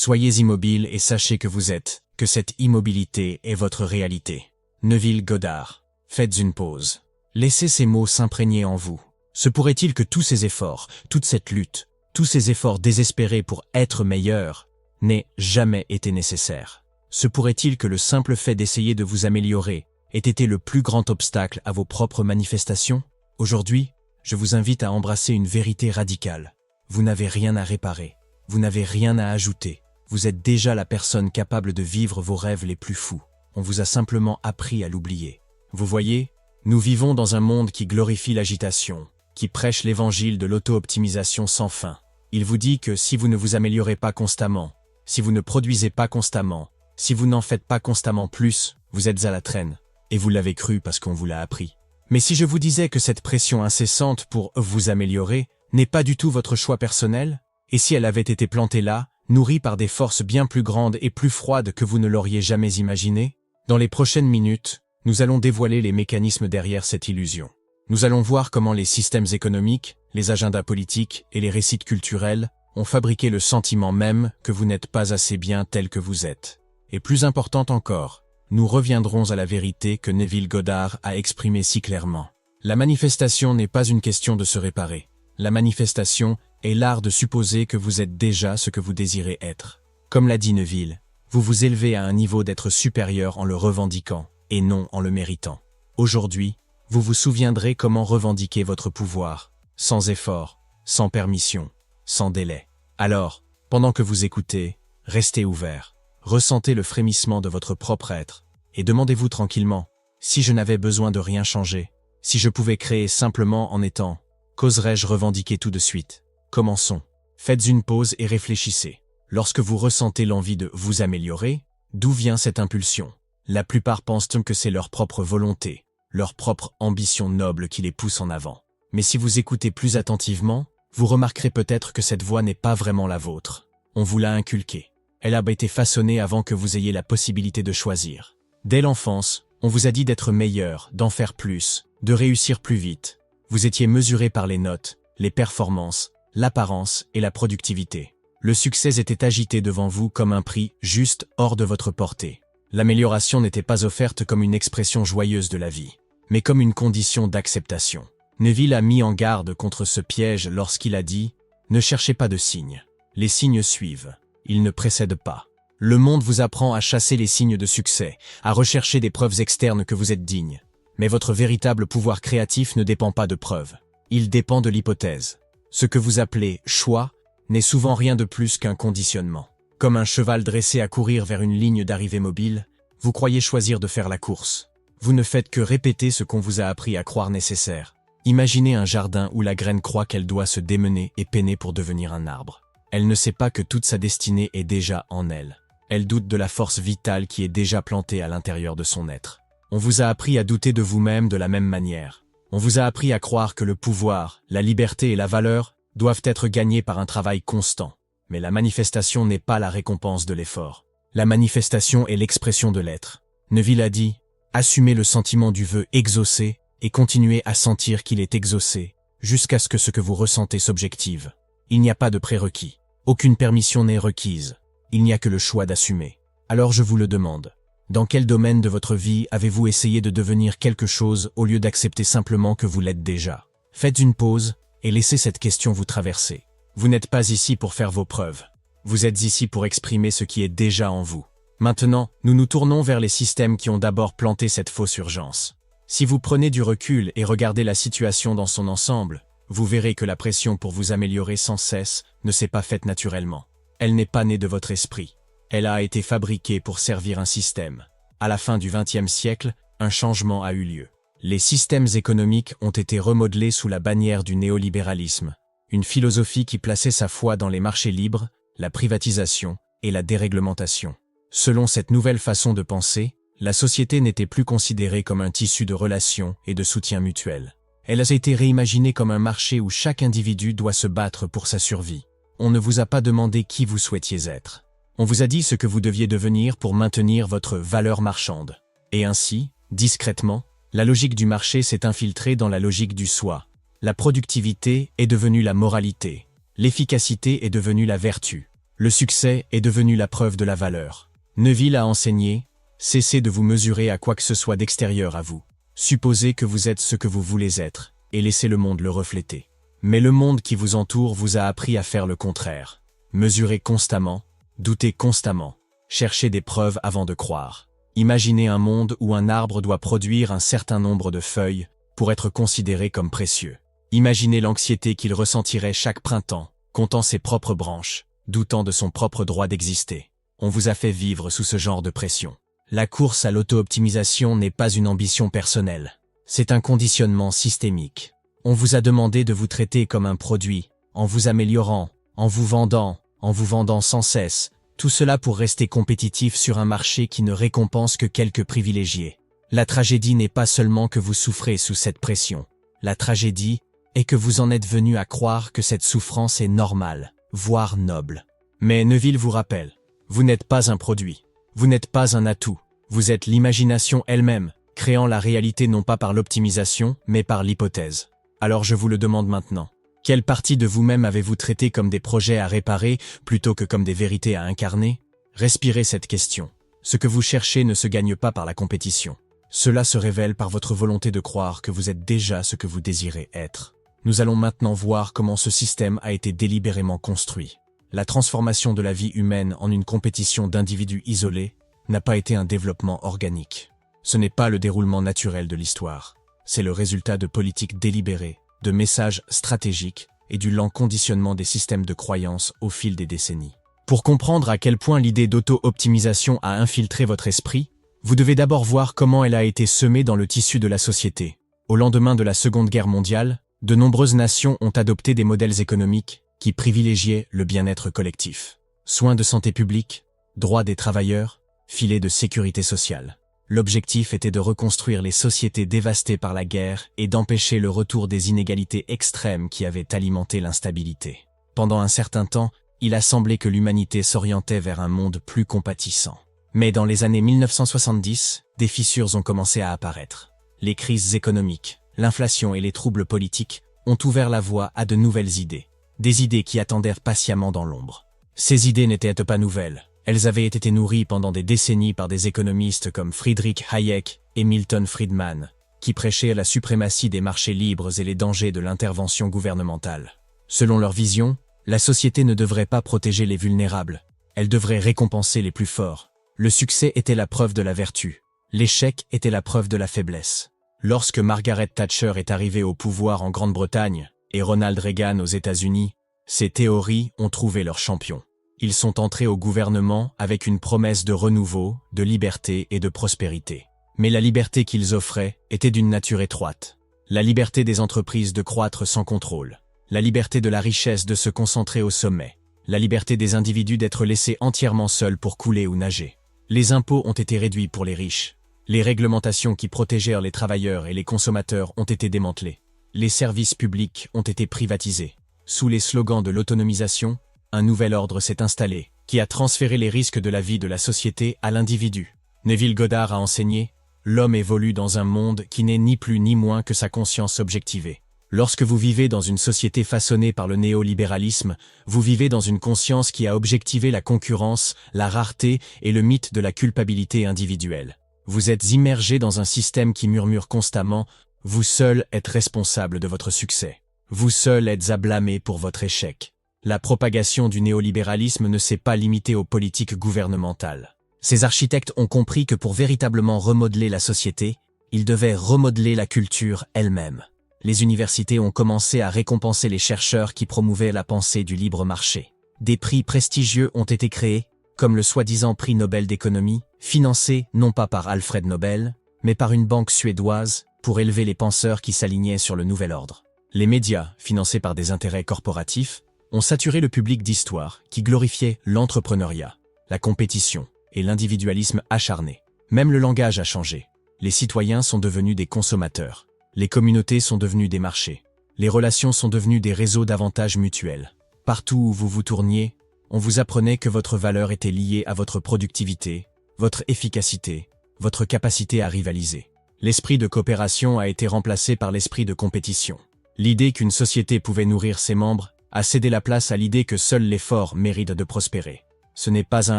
Soyez immobile et sachez que vous êtes, que cette immobilité est votre réalité. Neville Goddard. Faites une pause. Laissez ces mots s'imprégner en vous. Se pourrait-il que tous ces efforts, toute cette lutte, tous ces efforts désespérés pour être meilleur, n'aient jamais été nécessaires? Se pourrait-il que le simple fait d'essayer de vous améliorer ait été le plus grand obstacle à vos propres manifestations? Aujourd'hui, je vous invite à embrasser une vérité radicale. Vous n'avez rien à réparer. Vous n'avez rien à ajouter. Vous êtes déjà la personne capable de vivre vos rêves les plus fous. On vous a simplement appris à l'oublier. Vous voyez, nous vivons dans un monde qui glorifie l'agitation, qui prêche l'évangile de l'auto-optimisation sans fin. Il vous dit que si vous ne vous améliorez pas constamment, si vous ne produisez pas constamment, si vous n'en faites pas constamment plus, vous êtes à la traîne. Et vous l'avez cru parce qu'on vous l'a appris. Mais si je vous disais que cette pression incessante pour vous améliorer n'est pas du tout votre choix personnel, et si elle avait été plantée là, nourrie par des forces bien plus grandes et plus froides que vous ne l'auriez jamais imaginé? Dans les prochaines minutes, nous allons dévoiler les mécanismes derrière cette illusion. Nous allons voir comment les systèmes économiques, les agendas politiques et les récits culturels ont fabriqué le sentiment même que vous n'êtes pas assez bien tel que vous êtes. Et plus important encore, nous reviendrons à la vérité que Neville Goddard a exprimée si clairement. La manifestation n'est pas une question de se réparer. La manifestation est l'art de supposer que vous êtes déjà ce que vous désirez être. Comme l'a dit Neville, vous vous élevez à un niveau d'être supérieur en le revendiquant, et non en le méritant. Aujourd'hui, vous vous souviendrez comment revendiquer votre pouvoir, sans effort, sans permission, sans délai. Alors, pendant que vous écoutez, restez ouvert, ressentez le frémissement de votre propre être, et demandez-vous tranquillement, si je n'avais besoin de rien changer, si je pouvais créer simplement en étant, qu'oserais-je revendiquer tout de suite? Commençons. Faites une pause et réfléchissez. Lorsque vous ressentez l'envie de vous améliorer, d'où vient cette impulsion? La plupart pensent que c'est leur propre volonté, leur propre ambition noble qui les pousse en avant. Mais si vous écoutez plus attentivement, vous remarquerez peut-être que cette voix n'est pas vraiment la vôtre. On vous l'a inculquée. Elle a été façonnée avant que vous ayez la possibilité de choisir. Dès l'enfance, on vous a dit d'être meilleur, d'en faire plus, de réussir plus vite. Vous étiez mesuré par les notes, les performances, l'apparence et la productivité. Le succès était agité devant vous comme un prix juste hors de votre portée. L'amélioration n'était pas offerte comme une expression joyeuse de la vie, mais comme une condition d'acceptation. Neville a mis en garde contre ce piège lorsqu'il a dit « Ne cherchez pas de signes. Les signes suivent. Ils ne précèdent pas. » Le monde vous apprend à chasser les signes de succès, à rechercher des preuves externes que vous êtes digne. Mais votre véritable pouvoir créatif ne dépend pas de preuves. Il dépend de l'hypothèse. Ce que vous appelez « choix » n'est souvent rien de plus qu'un conditionnement. Comme un cheval dressé à courir vers une ligne d'arrivée mobile, vous croyez choisir de faire la course. Vous ne faites que répéter ce qu'on vous a appris à croire nécessaire. Imaginez un jardin où la graine croit qu'elle doit se démener et peiner pour devenir un arbre. Elle ne sait pas que toute sa destinée est déjà en elle. Elle doute de la force vitale qui est déjà plantée à l'intérieur de son être. On vous a appris à douter de vous-même de la même manière. On vous a appris à croire que le pouvoir, la liberté et la valeur doivent être gagnés par un travail constant. Mais la manifestation n'est pas la récompense de l'effort. La manifestation est l'expression de l'être. Neville a dit « Assumez le sentiment du vœu exaucé et continuez à sentir qu'il est exaucé, jusqu'à ce que vous ressentez s'objective. Il n'y a pas de prérequis. Aucune permission n'est requise. Il n'y a que le choix d'assumer. Alors je vous le demande. Dans quel domaine de votre vie avez-vous essayé de devenir quelque chose au lieu d'accepter simplement que vous l'êtes déjà? Faites une pause et laissez cette question vous traverser. Vous n'êtes pas ici pour faire vos preuves. Vous êtes ici pour exprimer ce qui est déjà en vous. Maintenant, nous nous tournons vers les systèmes qui ont d'abord planté cette fausse urgence. Si vous prenez du recul et regardez la situation dans son ensemble, vous verrez que la pression pour vous améliorer sans cesse ne s'est pas faite naturellement. Elle n'est pas née de votre esprit. Elle a été fabriquée pour servir un système. À la fin du XXe siècle, un changement a eu lieu. Les systèmes économiques ont été remodelés sous la bannière du néolibéralisme, une philosophie qui plaçait sa foi dans les marchés libres, la privatisation et la déréglementation. Selon cette nouvelle façon de penser, la société n'était plus considérée comme un tissu de relations et de soutien mutuel. Elle a été réimaginée comme un marché où chaque individu doit se battre pour sa survie. On ne vous a pas demandé qui vous souhaitiez être. On vous a dit ce que vous deviez devenir pour maintenir votre valeur marchande. Et ainsi, discrètement, la logique du marché s'est infiltrée dans la logique du soi. La productivité est devenue la moralité. L'efficacité est devenue la vertu. Le succès est devenu la preuve de la valeur. Neville a enseigné, cessez de vous mesurer à quoi que ce soit d'extérieur à vous. Supposez que vous êtes ce que vous voulez être, et laissez le monde le refléter. Mais le monde qui vous entoure vous a appris à faire le contraire. Mesurez constamment, doutez constamment, cherchez des preuves avant de croire. Imaginez un monde où un arbre doit produire un certain nombre de feuilles pour être considéré comme précieux. Imaginez l'anxiété qu'il ressentirait chaque printemps, comptant ses propres branches, doutant de son propre droit d'exister. On vous a fait vivre sous ce genre de pression. La course à l'auto-optimisation n'est pas une ambition personnelle. C'est un conditionnement systémique. On vous a demandé de vous traiter comme un produit, en vous améliorant, en vous vendant sans cesse, tout cela pour rester compétitif sur un marché qui ne récompense que quelques privilégiés. La tragédie n'est pas seulement que vous souffrez sous cette pression. La tragédie est que vous en êtes venu à croire que cette souffrance est normale, voire noble. Mais Neville vous rappelle, vous n'êtes pas un produit, vous n'êtes pas un atout, vous êtes l'imagination elle-même, créant la réalité non pas par l'optimisation, mais par l'hypothèse. Alors je vous le demande maintenant. Quelle partie de vous-même avez-vous traité comme des projets à réparer plutôt que comme des vérités à incarner? Respirez cette question. Ce que vous cherchez ne se gagne pas par la compétition. Cela se révèle par votre volonté de croire que vous êtes déjà ce que vous désirez être. Nous allons maintenant voir comment ce système a été délibérément construit. La transformation de la vie humaine en une compétition d'individus isolés n'a pas été un développement organique. Ce n'est pas le déroulement naturel de l'histoire. C'est le résultat de politiques délibérées, de messages stratégiques et du lent conditionnement des systèmes de croyances au fil des décennies. Pour comprendre à quel point l'idée d'auto-optimisation a infiltré votre esprit, vous devez d'abord voir comment elle a été semée dans le tissu de la société. Au lendemain de la Seconde Guerre mondiale, de nombreuses nations ont adopté des modèles économiques qui privilégiaient le bien-être collectif. Soins de santé publique, droits des travailleurs, filets de sécurité sociale. L'objectif était de reconstruire les sociétés dévastées par la guerre et d'empêcher le retour des inégalités extrêmes qui avaient alimenté l'instabilité. Pendant un certain temps, il a semblé que l'humanité s'orientait vers un monde plus compatissant. Mais dans les années 1970, des fissures ont commencé à apparaître. Les crises économiques, l'inflation et les troubles politiques ont ouvert la voie à de nouvelles idées. Des idées qui attendèrent patiemment dans l'ombre. Ces idées n'étaient pas nouvelles. Elles avaient été nourries pendant des décennies par des économistes comme Friedrich Hayek et Milton Friedman, qui prêchaient la suprématie des marchés libres et les dangers de l'intervention gouvernementale. Selon leur vision, la société ne devrait pas protéger les vulnérables, elle devrait récompenser les plus forts. Le succès était la preuve de la vertu, l'échec était la preuve de la faiblesse. Lorsque Margaret Thatcher est arrivée au pouvoir en Grande-Bretagne et Ronald Reagan aux États-Unis, ces théories ont trouvé leur champion. Ils sont entrés au gouvernement avec une promesse de renouveau, de liberté et de prospérité. Mais la liberté qu'ils offraient était d'une nature étroite. La liberté des entreprises de croître sans contrôle. La liberté de la richesse de se concentrer au sommet. La liberté des individus d'être laissés entièrement seuls pour couler ou nager. Les impôts ont été réduits pour les riches. Les réglementations qui protégèrent les travailleurs et les consommateurs ont été démantelées. Les services publics ont été privatisés. Sous les slogans de l'autonomisation, un nouvel ordre s'est installé, qui a transféré les risques de la vie de la société à l'individu. Neville Goddard a enseigné, l'homme évolue dans un monde qui n'est ni plus ni moins que sa conscience objectivée. Lorsque vous vivez dans une société façonnée par le néolibéralisme, vous vivez dans une conscience qui a objectivé la concurrence, la rareté et le mythe de la culpabilité individuelle. Vous êtes immergé dans un système qui murmure constamment « Vous seul êtes responsable de votre succès. Vous seul êtes à blâmer pour votre échec. » La propagation du néolibéralisme ne s'est pas limitée aux politiques gouvernementales. Ces architectes ont compris que pour véritablement remodeler la société, ils devaient remodeler la culture elle-même. Les universités ont commencé à récompenser les chercheurs qui promouvaient la pensée du libre marché. Des prix prestigieux ont été créés, comme le soi-disant prix Nobel d'économie, financé non pas par Alfred Nobel, mais par une banque suédoise, pour élever les penseurs qui s'alignaient sur le nouvel ordre. Les médias, financés par des intérêts corporatifs, ont saturé le public d'histoires qui glorifiaient l'entrepreneuriat, la compétition et l'individualisme acharné. Même le langage a changé. Les citoyens sont devenus des consommateurs. Les communautés sont devenues des marchés. Les relations sont devenues des réseaux d'avantages mutuels. Partout où vous vous tourniez, on vous apprenait que votre valeur était liée à votre productivité, votre efficacité, votre capacité à rivaliser. L'esprit de coopération a été remplacé par l'esprit de compétition. L'idée qu'une société pouvait nourrir ses membres a cédé la place à l'idée que seul l'effort mérite de prospérer. Ce n'est pas un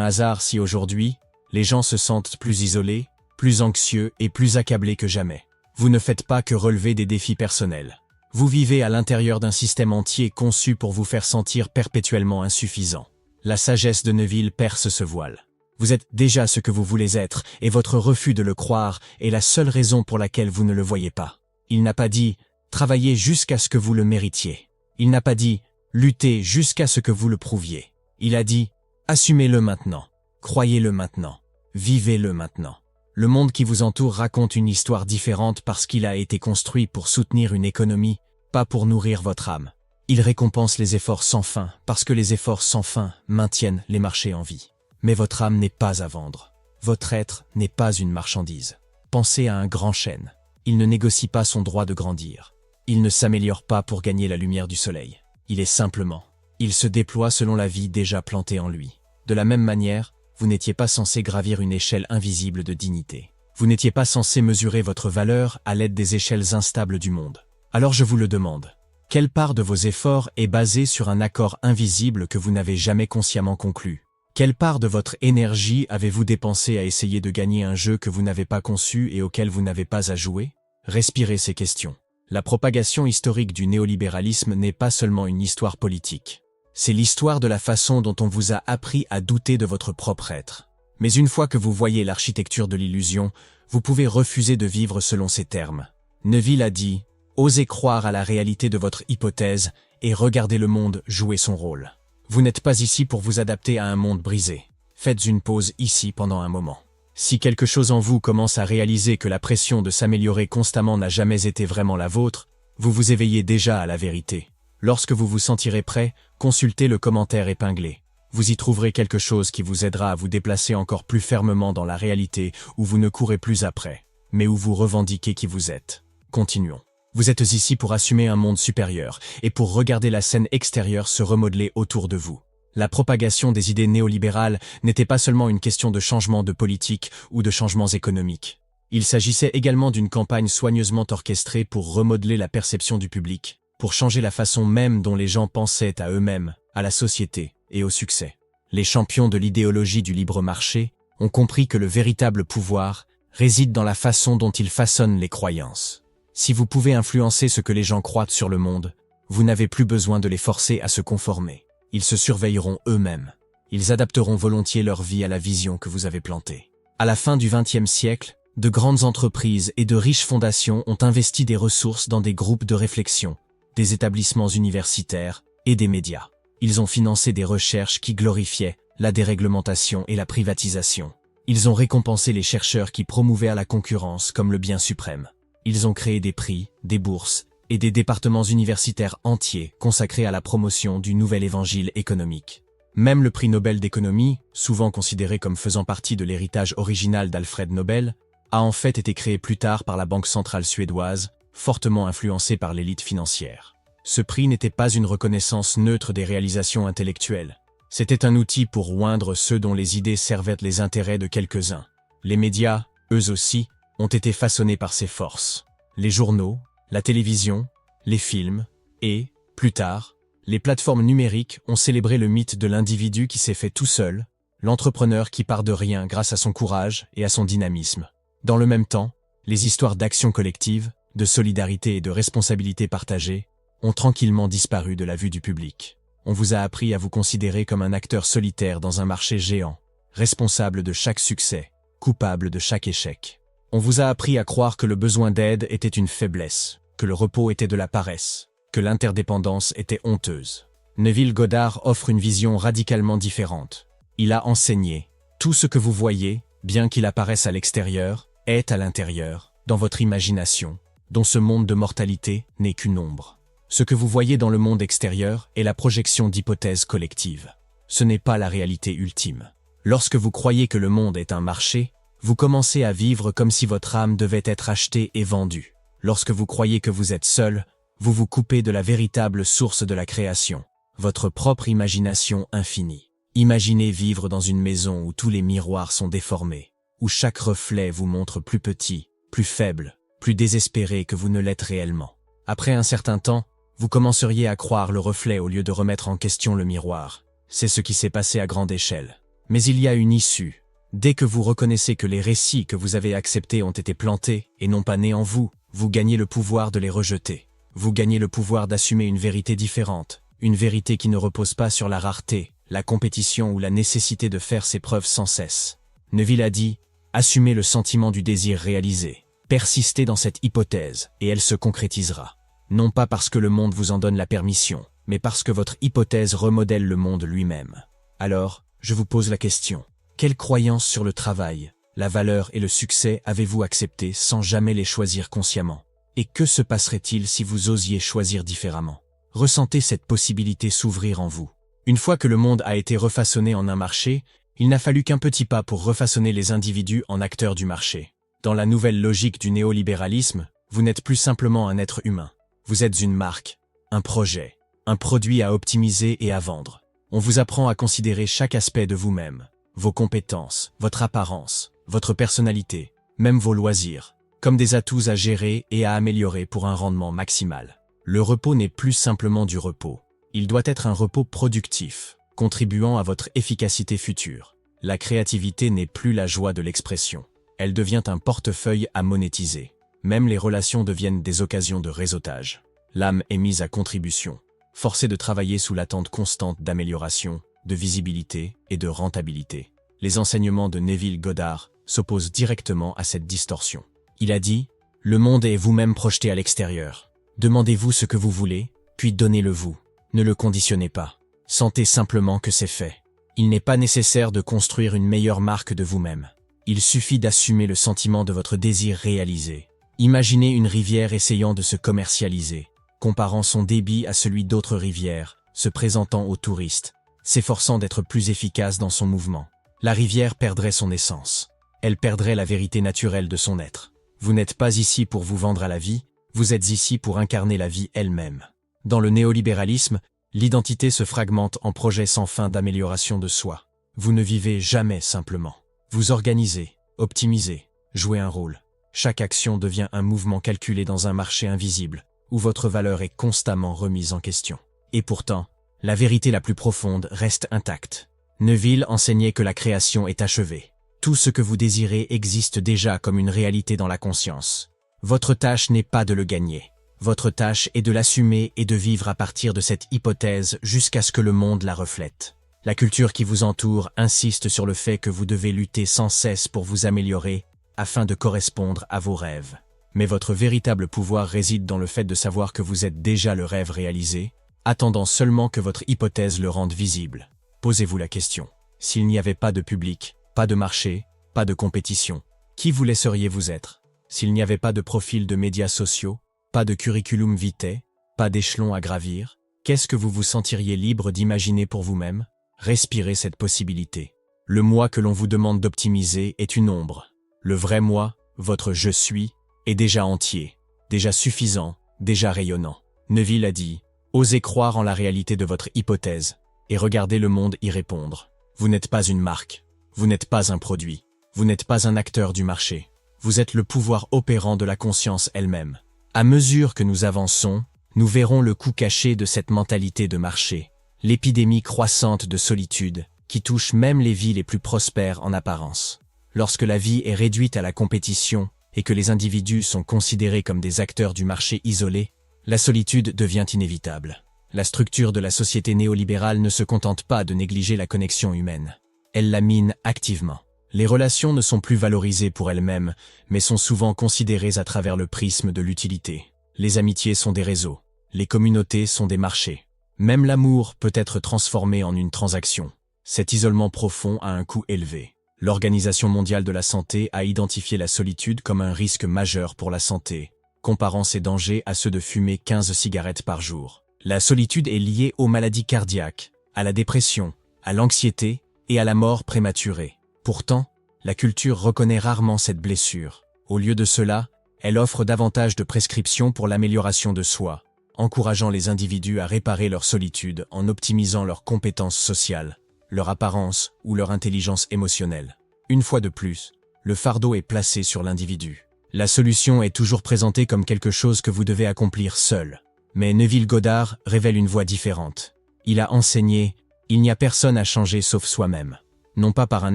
hasard si aujourd'hui, les gens se sentent plus isolés, plus anxieux et plus accablés que jamais. Vous ne faites pas que relever des défis personnels. Vous vivez à l'intérieur d'un système entier conçu pour vous faire sentir perpétuellement insuffisant. La sagesse de Neville perce ce voile. Vous êtes déjà ce que vous voulez être, et votre refus de le croire est la seule raison pour laquelle vous ne le voyez pas. Il n'a pas dit « travaillez jusqu'à ce que vous le méritiez ». Il n'a pas dit « luttez jusqu'à ce que vous le prouviez ». Il a dit « assumez-le maintenant, croyez-le maintenant, vivez-le maintenant ». Le monde qui vous entoure raconte une histoire différente parce qu'il a été construit pour soutenir une économie, pas pour nourrir votre âme. Il récompense les efforts sans fin parce que les efforts sans fin maintiennent les marchés en vie. Mais votre âme n'est pas à vendre. Votre être n'est pas une marchandise. Pensez à un grand chêne. Il ne négocie pas son droit de grandir. Il ne s'améliore pas pour gagner la lumière du soleil. Il est simplement. Il se déploie selon la vie déjà plantée en lui. De la même manière, vous n'étiez pas censé gravir une échelle invisible de dignité. Vous n'étiez pas censé mesurer votre valeur à l'aide des échelles instables du monde. Alors je vous le demande. Quelle part de vos efforts est basée sur un accord invisible que vous n'avez jamais consciemment conclu? Quelle part de votre énergie avez-vous dépensé à essayer de gagner un jeu que vous n'avez pas conçu et auquel vous n'avez pas à jouer? Respirez ces questions. La propagation historique du néolibéralisme n'est pas seulement une histoire politique. C'est l'histoire de la façon dont on vous a appris à douter de votre propre être. Mais une fois que vous voyez l'architecture de l'illusion, vous pouvez refuser de vivre selon ces termes. Neville a dit « Osez croire à la réalité de votre hypothèse et regardez le monde jouer son rôle ». Vous n'êtes pas ici pour vous adapter à un monde brisé. Faites une pause ici pendant un moment. Si quelque chose en vous commence à réaliser que la pression de s'améliorer constamment n'a jamais été vraiment la vôtre, vous vous éveillez déjà à la vérité. Lorsque vous vous sentirez prêt, consultez le commentaire épinglé. Vous y trouverez quelque chose qui vous aidera à vous déplacer encore plus fermement dans la réalité où vous ne courez plus après, mais où vous revendiquez qui vous êtes. Continuons. Vous êtes ici pour assumer un monde supérieur et pour regarder la scène extérieure se remodeler autour de vous. La propagation des idées néolibérales n'était pas seulement une question de changement de politique ou de changements économiques. Il s'agissait également d'une campagne soigneusement orchestrée pour remodeler la perception du public, pour changer la façon même dont les gens pensaient à eux-mêmes, à la société et au succès. Les champions de l'idéologie du libre marché ont compris que le véritable pouvoir réside dans la façon dont ils façonnent les croyances. Si vous pouvez influencer ce que les gens croient sur le monde, vous n'avez plus besoin de les forcer à se conformer. Ils se surveilleront eux-mêmes. Ils adapteront volontiers leur vie à la vision que vous avez plantée. À la fin du XXe siècle, de grandes entreprises et de riches fondations ont investi des ressources dans des groupes de réflexion, des établissements universitaires et des médias. Ils ont financé des recherches qui glorifiaient la déréglementation et la privatisation. Ils ont récompensé les chercheurs qui promouvaient la concurrence comme le bien suprême. Ils ont créé des prix, des bourses et des départements universitaires entiers consacrés à la promotion du nouvel évangile économique. Même le prix Nobel d'économie, souvent considéré comme faisant partie de l'héritage original d'Alfred Nobel, a en fait été créé plus tard par la Banque centrale suédoise, fortement influencée par l'élite financière. Ce prix n'était pas une reconnaissance neutre des réalisations intellectuelles. C'était un outil pour oindre ceux dont les idées servaient les intérêts de quelques-uns. Les médias, eux aussi, ont été façonnés par ces forces. Les journaux, la télévision, les films et, plus tard, les plateformes numériques ont célébré le mythe de l'individu qui s'est fait tout seul, l'entrepreneur qui part de rien grâce à son courage et à son dynamisme. Dans le même temps, les histoires d'action collective, de solidarité et de responsabilité partagée ont tranquillement disparu de la vue du public. On vous a appris à vous considérer comme un acteur solitaire dans un marché géant, responsable de chaque succès, coupable de chaque échec. On vous a appris à croire que le besoin d'aide était une faiblesse, que le repos était de la paresse, que l'interdépendance était honteuse. Neville Goddard offre une vision radicalement différente. Il a enseigné « Tout ce que vous voyez, bien qu'il apparaisse à l'extérieur, est à l'intérieur, dans votre imagination, dont ce monde de mortalité n'est qu'une ombre. Ce que vous voyez dans le monde extérieur est la projection d'hypothèses collectives. Ce n'est pas la réalité ultime. Lorsque vous croyez que le monde est un marché, vous commencez à vivre comme si votre âme devait être achetée et vendue. Lorsque vous croyez que vous êtes seul, vous vous coupez de la véritable source de la création, votre propre imagination infinie. Imaginez vivre dans une maison où tous les miroirs sont déformés, où chaque reflet vous montre plus petit, plus faible, plus désespéré que vous ne l'êtes réellement. Après un certain temps, vous commenceriez à croire le reflet au lieu de remettre en question le miroir. C'est ce qui s'est passé à grande échelle. Mais il y a une issue. Dès que vous reconnaissez que les récits que vous avez acceptés ont été plantés et non pas nés en vous, vous gagnez le pouvoir de les rejeter. Vous gagnez le pouvoir d'assumer une vérité différente, une vérité qui ne repose pas sur la rareté, la compétition ou la nécessité de faire ses preuves sans cesse. Neville a dit « Assumez le sentiment du désir réalisé. Persistez dans cette hypothèse et elle se concrétisera. Non pas parce que le monde vous en donne la permission, mais parce que votre hypothèse remodèle le monde lui-même. » Alors, je vous pose la question. Quelles croyances sur le travail, la valeur et le succès avez-vous acceptées sans jamais les choisir consciemment? Et que se passerait-il si vous osiez choisir différemment? Ressentez cette possibilité s'ouvrir en vous. Une fois que le monde a été refaçonné en un marché, il n'a fallu qu'un petit pas pour refaçonner les individus en acteurs du marché. Dans la nouvelle logique du néolibéralisme, vous n'êtes plus simplement un être humain. Vous êtes une marque, un projet, un produit à optimiser et à vendre. On vous apprend à considérer chaque aspect de vous-même, vos compétences, votre apparence, votre personnalité, même vos loisirs, comme des atouts à gérer et à améliorer pour un rendement maximal. Le repos n'est plus simplement du repos. Il doit être un repos productif, contribuant à votre efficacité future. La créativité n'est plus la joie de l'expression. Elle devient un portefeuille à monétiser. Même les relations deviennent des occasions de réseautage. L'âme est mise à contribution, forcée de travailler sous l'attente constante d'amélioration, de visibilité et de rentabilité. Les enseignements de Neville Goddard s'opposent directement à cette distorsion. Il a dit « Le monde est vous-même projeté à l'extérieur. Demandez-vous ce que vous voulez, puis donnez-le-vous. Ne le conditionnez pas. Sentez simplement que c'est fait. Il n'est pas nécessaire de construire une meilleure marque de vous-même. Il suffit d'assumer le sentiment de votre désir réalisé. Imaginez une rivière essayant de se commercialiser, comparant son débit à celui d'autres rivières, se présentant aux touristes, s'efforçant d'être plus efficace dans son mouvement. La rivière perdrait son essence. Elle perdrait la vérité naturelle de son être. Vous n'êtes pas ici pour vous vendre à la vie, vous êtes ici pour incarner la vie elle-même. Dans le néolibéralisme, l'identité se fragmente en projets sans fin d'amélioration de soi. Vous ne vivez jamais simplement. Vous organisez, optimisez, jouez un rôle. Chaque action devient un mouvement calculé dans un marché invisible, où votre valeur est constamment remise en question. Et pourtant, la vérité la plus profonde reste intacte. Neville enseignait que la création est achevée. Tout ce que vous désirez existe déjà comme une réalité dans la conscience. Votre tâche n'est pas de le gagner. Votre tâche est de l'assumer et de vivre à partir de cette hypothèse jusqu'à ce que le monde la reflète. La culture qui vous entoure insiste sur le fait que vous devez lutter sans cesse pour vous améliorer afin de correspondre à vos rêves. Mais votre véritable pouvoir réside dans le fait de savoir que vous êtes déjà le rêve réalisé, attendant seulement que votre hypothèse le rende visible. Posez-vous la question. S'il n'y avait pas de public, pas de marché, pas de compétition, qui vous laisseriez-vous être? S'il n'y avait pas de profil de médias sociaux, pas de curriculum vitae, pas d'échelon à gravir, qu'est-ce que vous vous sentiriez libre d'imaginer pour vous-même? Respirez cette possibilité. Le moi que l'on vous demande d'optimiser est une ombre. Le vrai moi, votre « je suis », est déjà entier, déjà suffisant, déjà rayonnant. Neville a dit « Osez croire en la réalité de votre hypothèse et regardez le monde y répondre. Vous n'êtes pas une marque, vous n'êtes pas un produit, vous n'êtes pas un acteur du marché. Vous êtes le pouvoir opérant de la conscience elle-même. À mesure que nous avançons, nous verrons le coût caché de cette mentalité de marché, l'épidémie croissante de solitude qui touche même les vies les plus prospères en apparence. Lorsque la vie est réduite à la compétition et que les individus sont considérés comme des acteurs du marché isolés, la solitude devient inévitable. La structure de la société néolibérale ne se contente pas de négliger la connexion humaine. Elle la mine activement. Les relations ne sont plus valorisées pour elles-mêmes, mais sont souvent considérées à travers le prisme de l'utilité. Les amitiés sont des réseaux, les communautés sont des marchés. Même l'amour peut être transformé en une transaction. Cet isolement profond a un coût élevé. L'Organisation mondiale de la santé a identifié la solitude comme un risque majeur pour la santé, comparant ses dangers à ceux de fumer 15 cigarettes par jour. La solitude est liée aux maladies cardiaques, à la dépression, à l'anxiété et à la mort prématurée. Pourtant, la culture reconnaît rarement cette blessure. Au lieu de cela, elle offre davantage de prescriptions pour l'amélioration de soi, encourageant les individus à réparer leur solitude en optimisant leurs compétences sociales, leur apparence ou leur intelligence émotionnelle. Une fois de plus, le fardeau est placé sur l'individu. La solution est toujours présentée comme quelque chose que vous devez accomplir seul. Mais Neville Goddard révèle une voie différente. Il a enseigné « Il n'y a personne à changer sauf soi-même ». Non pas par un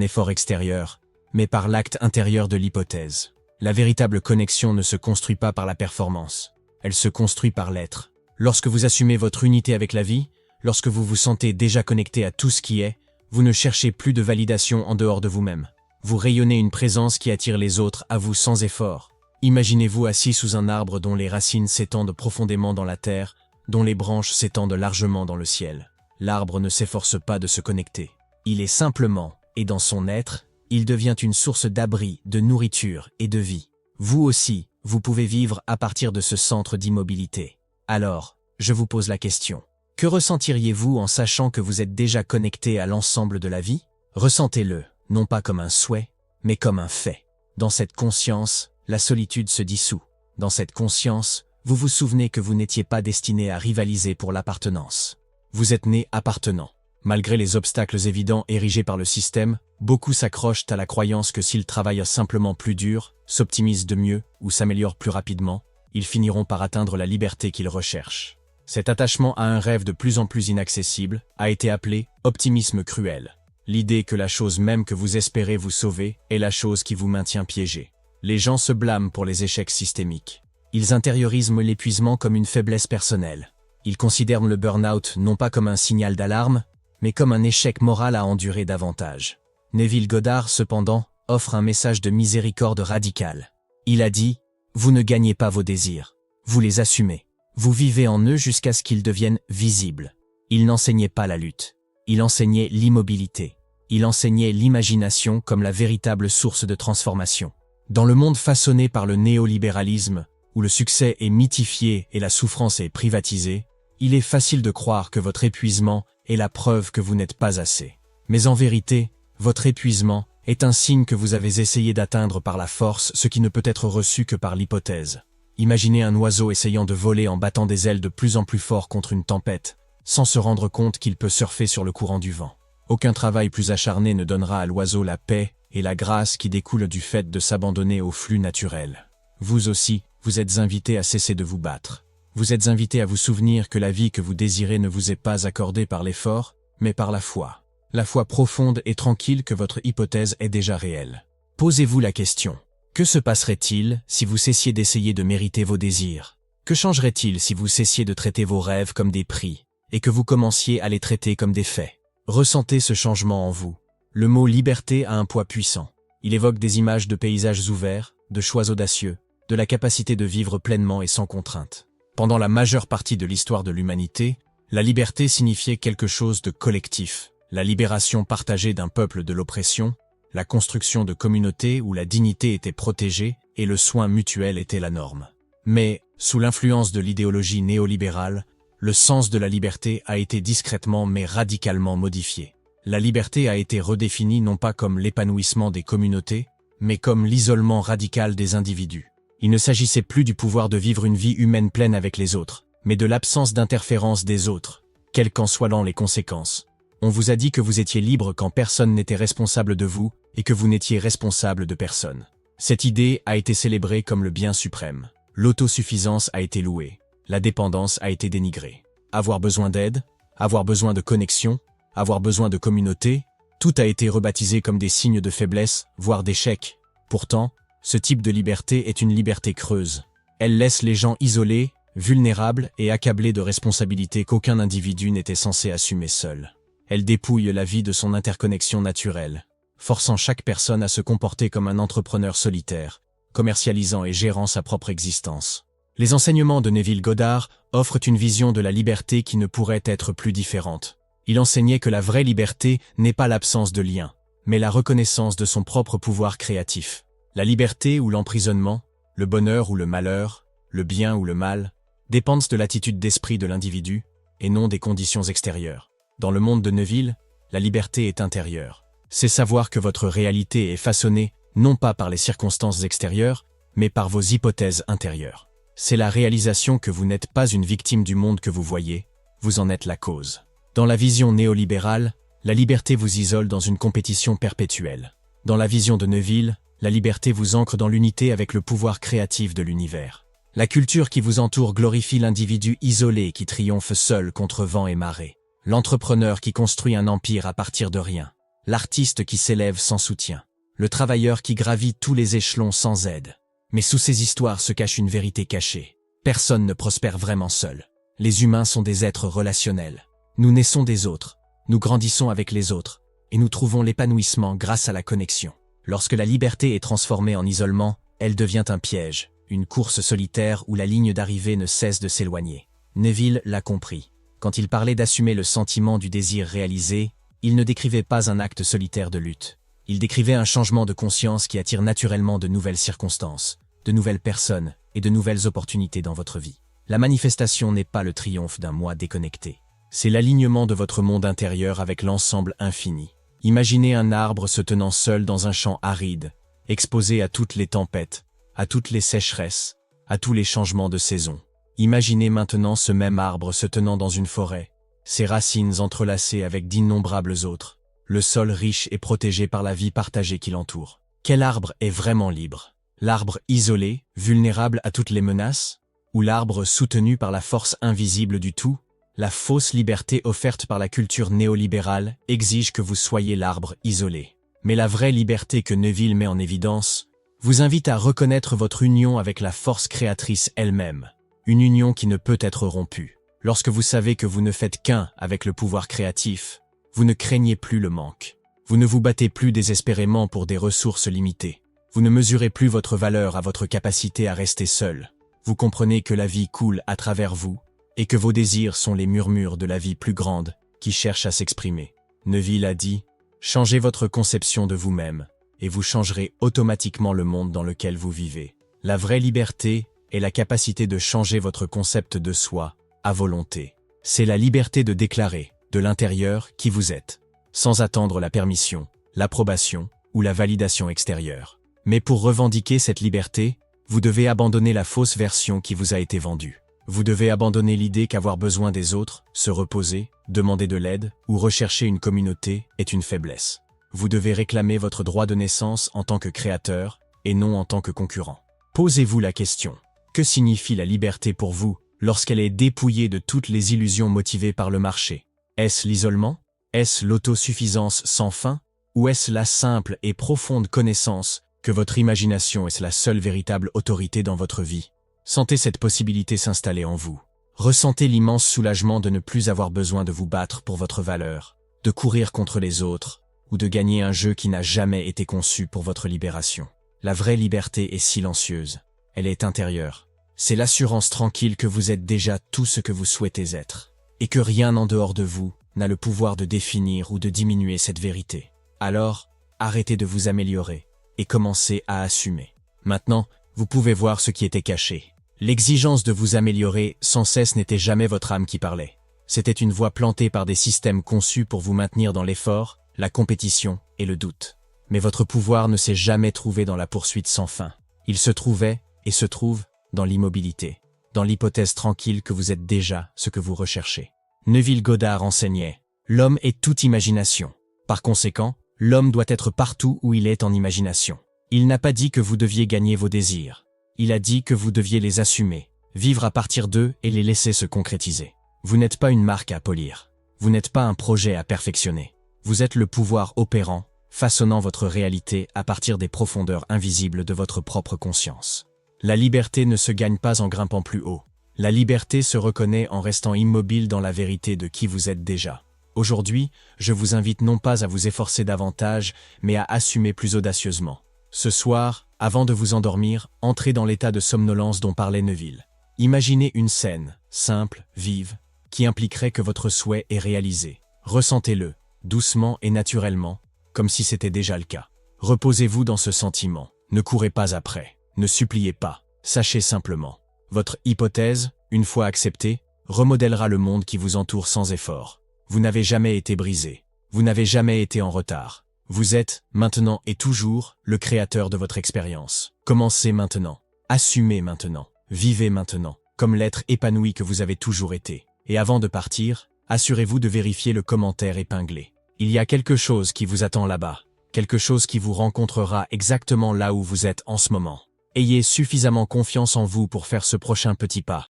effort extérieur, mais par l'acte intérieur de l'hypothèse. La véritable connexion ne se construit pas par la performance. Elle se construit par l'être. Lorsque vous assumez votre unité avec la vie, lorsque vous vous sentez déjà connecté à tout ce qui est, vous ne cherchez plus de validation en dehors de vous-même. Vous rayonnez une présence qui attire les autres à vous sans effort. Imaginez-vous assis sous un arbre dont les racines s'étendent profondément dans la terre, dont les branches s'étendent largement dans le ciel. L'arbre ne s'efforce pas de se connecter. Il est simplement, et dans son être, il devient une source d'abri, de nourriture et de vie. Vous aussi, vous pouvez vivre à partir de ce centre d'immobilité. Alors, je vous pose la question. Que ressentiriez-vous en sachant que vous êtes déjà connecté à l'ensemble de la vie? Ressentez-le, non pas comme un souhait, mais comme un fait. Dans cette conscience, la solitude se dissout. Dans cette conscience, vous vous souvenez que vous n'étiez pas destiné à rivaliser pour l'appartenance. Vous êtes né appartenant. Malgré les obstacles évidents érigés par le système, beaucoup s'accrochent à la croyance que s'ils travaillent simplement plus dur, s'optimisent de mieux ou s'améliorent plus rapidement, ils finiront par atteindre la liberté qu'ils recherchent. Cet attachement à un rêve de plus en plus inaccessible a été appelé « optimisme cruel ». L'idée que la chose même que vous espérez vous sauver est la chose qui vous maintient piégé. Les gens se blâment pour les échecs systémiques. Ils intériorisent l'épuisement comme une faiblesse personnelle. Ils considèrent le burn-out non pas comme un signal d'alarme, mais comme un échec moral à endurer davantage. Neville Goddard, cependant, offre un message de miséricorde radicale. Il a dit « Vous ne gagnez pas vos désirs, vous les assumez. Vous vivez en eux jusqu'à ce qu'ils deviennent visibles. » Il n'enseignait pas la lutte. Il enseignait l'immobilité. Il enseignait l'imagination comme la véritable source de transformation. Dans le monde façonné par le néolibéralisme, où le succès est mythifié et la souffrance est privatisée, il est facile de croire que votre épuisement est la preuve que vous n'êtes pas assez. Mais en vérité, votre épuisement est un signe que vous avez essayé d'atteindre par la force ce qui ne peut être reçu que par l'hypothèse. Imaginez un oiseau essayant de voler en battant des ailes de plus en plus fort contre une tempête, sans se rendre compte qu'il peut surfer sur le courant du vent. Aucun travail plus acharné ne donnera à l'oiseau la paix et la grâce qui découlent du fait de s'abandonner au flux naturel. Vous aussi, vous êtes invité à cesser de vous battre. Vous êtes invité à vous souvenir que la vie que vous désirez ne vous est pas accordée par l'effort, mais par la foi. La foi profonde et tranquille que votre hypothèse est déjà réelle. Posez-vous la question. Que se passerait-il si vous cessiez d'essayer de mériter vos désirs? Que changerait-il si vous cessiez de traiter vos rêves comme des prix, et que vous commenciez à les traiter comme des faits? Ressentez ce changement en vous. Le mot liberté a un poids puissant. Il évoque des images de paysages ouverts, de choix audacieux, de la capacité de vivre pleinement et sans contrainte. Pendant la majeure partie de l'histoire de l'humanité, la liberté signifiait quelque chose de collectif, la libération partagée d'un peuple de l'oppression, la construction de communautés où la dignité était protégée et le soin mutuel était la norme. Mais, sous l'influence de l'idéologie néolibérale, le sens de la liberté a été discrètement mais radicalement modifié. La liberté a été redéfinie non pas comme l'épanouissement des communautés, mais comme l'isolement radical des individus. Il ne s'agissait plus du pouvoir de vivre une vie humaine pleine avec les autres, mais de l'absence d'interférence des autres, quelles qu'en soient les conséquences. On vous a dit que vous étiez libre quand personne n'était responsable de vous et que vous n'étiez responsable de personne. Cette idée a été célébrée comme le bien suprême. L'autosuffisance a été louée. La dépendance a été dénigrée. Avoir besoin d'aide, avoir besoin de connexion, avoir besoin de communauté, tout a été rebaptisé comme des signes de faiblesse, voire d'échec. Pourtant, ce type de liberté est une liberté creuse. Elle laisse les gens isolés, vulnérables et accablés de responsabilités qu'aucun individu n'était censé assumer seul. Elle dépouille la vie de son interconnexion naturelle, forçant chaque personne à se comporter comme un entrepreneur solitaire, commercialisant et gérant sa propre existence. Les enseignements de Neville Goddard offrent une vision de la liberté qui ne pourrait être plus différente. Il enseignait que la vraie liberté n'est pas l'absence de lien, mais la reconnaissance de son propre pouvoir créatif. La liberté ou l'emprisonnement, le bonheur ou le malheur, le bien ou le mal, dépendent de l'attitude d'esprit de l'individu et non des conditions extérieures. Dans le monde de Neville, la liberté est intérieure. C'est savoir que votre réalité est façonnée non pas par les circonstances extérieures, mais par vos hypothèses intérieures. C'est la réalisation que vous n'êtes pas une victime du monde que vous voyez, vous en êtes la cause. Dans la vision néolibérale, la liberté vous isole dans une compétition perpétuelle. Dans la vision de Neville, la liberté vous ancre dans l'unité avec le pouvoir créatif de l'univers. La culture qui vous entoure glorifie l'individu isolé qui triomphe seul contre vent et marée. L'entrepreneur qui construit un empire à partir de rien. L'artiste qui s'élève sans soutien. Le travailleur qui gravit tous les échelons sans aide. Mais sous ces histoires se cache une vérité cachée. Personne ne prospère vraiment seul. Les humains sont des êtres relationnels. Nous naissons des autres, nous grandissons avec les autres, et nous trouvons l'épanouissement grâce à la connexion. Lorsque la liberté est transformée en isolement, elle devient un piège, une course solitaire où la ligne d'arrivée ne cesse de s'éloigner. Neville l'a compris. Quand il parlait d'assumer le sentiment du désir réalisé, il ne décrivait pas un acte solitaire de lutte. Il décrivait un changement de conscience qui attire naturellement de nouvelles circonstances, de nouvelles personnes et de nouvelles opportunités dans votre vie. La manifestation n'est pas le triomphe d'un moi déconnecté. C'est l'alignement de votre monde intérieur avec l'ensemble infini. Imaginez un arbre se tenant seul dans un champ aride, exposé à toutes les tempêtes, à toutes les sécheresses, à tous les changements de saison. Imaginez maintenant ce même arbre se tenant dans une forêt, ses racines entrelacées avec d'innombrables autres, le sol riche et protégé par la vie partagée qui l'entoure. Quel arbre est vraiment libre? L'arbre isolé, vulnérable à toutes les menaces? Ou l'arbre soutenu par la force invisible du tout? La fausse liberté offerte par la culture néolibérale exige que vous soyez l'arbre isolé. Mais la vraie liberté que Neville met en évidence vous invite à reconnaître votre union avec la force créatrice elle-même. Une union qui ne peut être rompue. Lorsque vous savez que vous ne faites qu'un avec le pouvoir créatif, vous ne craignez plus le manque. Vous ne vous battez plus désespérément pour des ressources limitées. Vous ne mesurez plus votre valeur à votre capacité à rester seul. Vous comprenez que la vie coule à travers vous, et que vos désirs sont les murmures de la vie plus grande qui cherche à s'exprimer. Neville a dit « Changez votre conception de vous-même, et vous changerez automatiquement le monde dans lequel vous vivez. » La vraie liberté est la capacité de changer votre concept de soi à volonté. C'est la liberté de déclarer, de l'intérieur, qui vous êtes, sans attendre la permission, l'approbation ou la validation extérieure. Mais pour revendiquer cette liberté, vous devez abandonner la fausse version qui vous a été vendue. Vous devez abandonner l'idée qu'avoir besoin des autres, se reposer, demander de l'aide ou rechercher une communauté est une faiblesse. Vous devez réclamer votre droit de naissance en tant que créateur et non en tant que concurrent. Posez-vous la question. Que signifie la liberté pour vous lorsqu'elle est dépouillée de toutes les illusions motivées par le marché? Est-ce l'isolement? Est-ce l'autosuffisance sans fin? Ou est-ce la simple et profonde connaissance que votre imagination est la seule véritable autorité dans votre vie? Sentez cette possibilité s'installer en vous. Ressentez l'immense soulagement de ne plus avoir besoin de vous battre pour votre valeur, de courir contre les autres, ou de gagner un jeu qui n'a jamais été conçu pour votre libération. La vraie liberté est silencieuse, elle est intérieure. C'est l'assurance tranquille que vous êtes déjà tout ce que vous souhaitez être, et que rien en dehors de vous n'a le pouvoir de définir ou de diminuer cette vérité. Alors, arrêtez de vous améliorer, et commencez à assumer. Maintenant, vous pouvez voir ce qui était caché. L'exigence de vous améliorer sans cesse n'était jamais votre âme qui parlait. C'était une voie plantée par des systèmes conçus pour vous maintenir dans l'effort, la compétition et le doute. Mais votre pouvoir ne s'est jamais trouvé dans la poursuite sans fin. Il se trouvait et se trouve dans l'immobilité, dans l'hypothèse tranquille que vous êtes déjà ce que vous recherchez. Neville Goddard enseignait « L'homme est toute imagination. Par conséquent, l'homme doit être partout où il est en imagination. » Il n'a pas dit que vous deviez gagner vos désirs. Il a dit que vous deviez les assumer, vivre à partir d'eux et les laisser se concrétiser. Vous n'êtes pas une marque à polir. Vous n'êtes pas un projet à perfectionner. Vous êtes le pouvoir opérant, façonnant votre réalité à partir des profondeurs invisibles de votre propre conscience. La liberté ne se gagne pas en grimpant plus haut. La liberté se reconnaît en restant immobile dans la vérité de qui vous êtes déjà. Aujourd'hui, je vous invite non pas à vous efforcer davantage, mais à assumer plus audacieusement. Ce soir, avant de vous endormir, entrez dans l'état de somnolence dont parlait Neville. Imaginez une scène, simple, vive, qui impliquerait que votre souhait est réalisé. Ressentez-le, doucement et naturellement, comme si c'était déjà le cas. Reposez-vous dans ce sentiment, ne courez pas après, ne suppliez pas, sachez simplement. Votre hypothèse, une fois acceptée, remodèlera le monde qui vous entoure sans effort. Vous n'avez jamais été brisé, vous n'avez jamais été en retard. Vous êtes, maintenant et toujours, le créateur de votre expérience. Commencez maintenant, assumez maintenant, vivez maintenant, comme l'être épanoui que vous avez toujours été. Et avant de partir, assurez-vous de vérifier le commentaire épinglé. Il y a quelque chose qui vous attend là-bas, quelque chose qui vous rencontrera exactement là où vous êtes en ce moment. Ayez suffisamment confiance en vous pour faire ce prochain petit pas.